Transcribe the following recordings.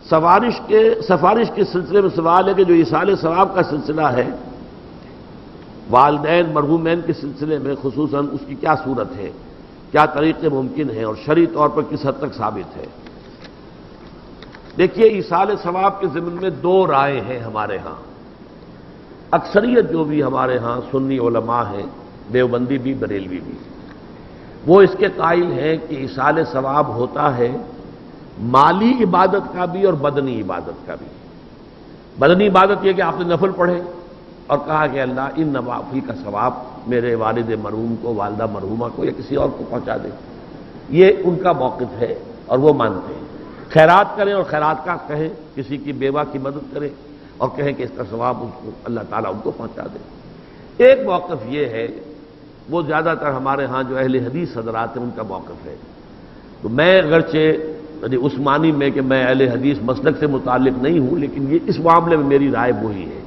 سفارش کے سلسلے میں سوال ہے کہ جو ایصال ثواب کا سلسلہ ہے والدین مرحومین کے سلسلے میں خصوصاً اس کی کیا صورت ہے، کیا طریقے ممکن ہیں اور شرعی طور پر کس حد تک ثابت ہے؟ دیکھیے، ایصال ثواب کے ضمن میں دو رائے ہیں ہمارے ہاں۔ اکثریت جو بھی ہمارے ہاں سنی علماء ہیں، دیوبندی بھی بریلوی بھی، وہ اس کے قائل ہیں کہ ایصال ثواب ہوتا ہے مالی عبادت کا بھی اور بدنی عبادت کا بھی۔ بدنی عبادت یہ کہ آپ نے نفل پڑھے اور کہا کہ اللہ ان نوافل کا ثواب میرے والد مرحوم کو، والدہ مرحومہ کو یا کسی اور کو پہنچا دے، یہ ان کا موقف ہے اور وہ مانتے ہیں۔ خیرات کریں اور خیرات کا کہیں، کسی کی بیوہ کی مدد کریں اور کہیں کہ اس کا ثواب اس کو اللہ تعالیٰ ان کو پہنچا دے۔ ایک موقف یہ ہے، وہ زیادہ تر ہمارے ہاں جو اہل حدیث حضرات ہیں ان کا موقف ہے۔ تو میں اگرچہ اس معنی میں کہ میں اہل حدیث مسلک سے متعلق نہیں ہوں، لیکن یہ اس معاملے میں میری رائے وہی ہے،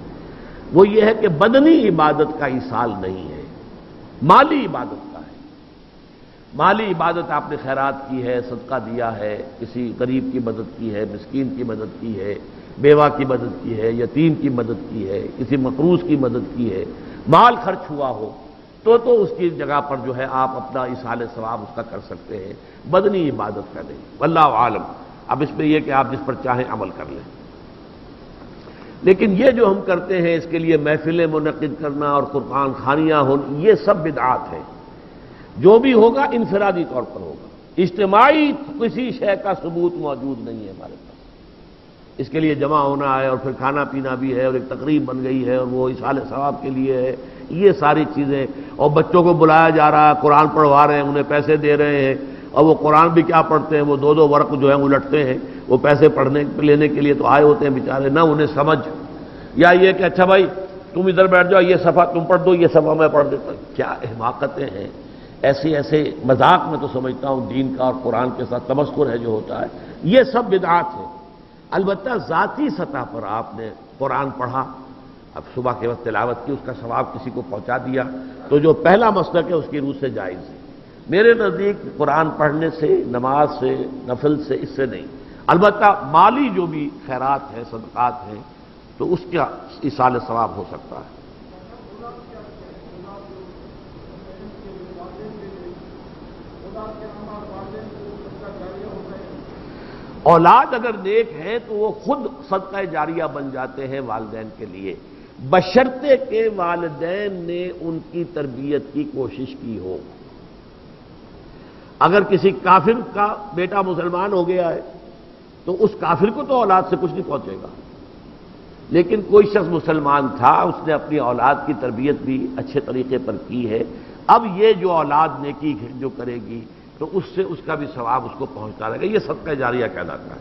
وہ یہ ہے کہ بدنی عبادت کا ایصال نہیں ہے، مالی عبادت کا ہے۔ مالی عبادت آپ نے خیرات کی ہے، صدقہ دیا ہے، کسی غریب کی مدد کی ہے، مسکین کی مدد کی ہے، بیوہ کی مدد کی ہے، یتیم کی مدد کی ہے، کسی مقروض کی مدد کی ہے، مال خرچ ہوا ہو تو اس کی جگہ پر جو ہے آپ اپنا ایصال ثواب اس کا کر سکتے ہیں، بدنی عبادت کا نہیں۔ واللہ عالم۔ اب اس میں یہ کہ آپ جس پر چاہیں عمل کر لیں، لیکن یہ جو ہم کرتے ہیں اس کے لیے محفلیں منعقد کرنا اور قرآن خوانیاں ہونی، یہ سب بدعات ہے۔ جو بھی ہوگا انفرادی طور پر ہوگا، اجتماعی کسی شے کا ثبوت موجود نہیں ہے ہمارے پاس۔ اس کے لیے جمع ہونا ہے اور پھر کھانا پینا بھی ہے اور ایک تقریب بن گئی ہے اور وہ ایصال ثواب کے لیے ہے، یہ ساری چیزیں۔ اور بچوں کو بلایا جا رہا ہے، قرآن پڑھوا رہے ہیں، انہیں پیسے دے رہے ہیں، اور وہ قرآن بھی کیا پڑھتے ہیں، وہ دو ورق جو ہیں الٹتے ہیں، وہ پیسے پڑھنے لینے کے لیے تو آئے ہوتے ہیں بیچارے، نہ انہیں سمجھ، یا یہ کہ اچھا بھائی تم ادھر بیٹھ جاؤ، یہ صفحہ تم پڑھ دو، یہ صفحہ میں پڑھ دیتا ہوں۔ کیا حماقتیں ہیں! ایسے مذاق میں تو سمجھتا ہوں دین کا اور قرآن کے ساتھ تمسخر ہے جو ہوتا ہے، یہ سب بدعات ہے۔ البتہ ذاتی سطح پر آپ نے قرآن پڑھا، اب صبح کے وقت تلاوت کی، اس کا ثواب کسی کو پہنچا دیا، تو جو پہلا مسلک ہے اس کی روح سے جائز ہے۔ میرے نزدیک قرآن پڑھنے سے، نماز سے، نفل سے، اس سے نہیں۔ البتہ مالی جو بھی خیرات ہیں، صدقات ہیں، تو اس کا ایصال ثواب ہو سکتا ہے۔ اولاد اگر نیک ہے تو وہ خود صدقہ جاریہ بن جاتے ہیں والدین کے لیے، بشرطے کہ والدین نے ان کی تربیت کی کوشش کی ہو۔ اگر کسی کافر کا بیٹا مسلمان ہو گیا ہے تو اس کافر کو تو اولاد سے کچھ نہیں پہنچے گا، لیکن کوئی شخص مسلمان تھا، اس نے اپنی اولاد کی تربیت بھی اچھے طریقے پر کی ہے، اب یہ جو اولاد نیکی جو کرے گی تو اس سے اس کا بھی ثواب اس کو پہنچتا رہے گا، یہ صدقہ جاریہ کہلاتا ہے۔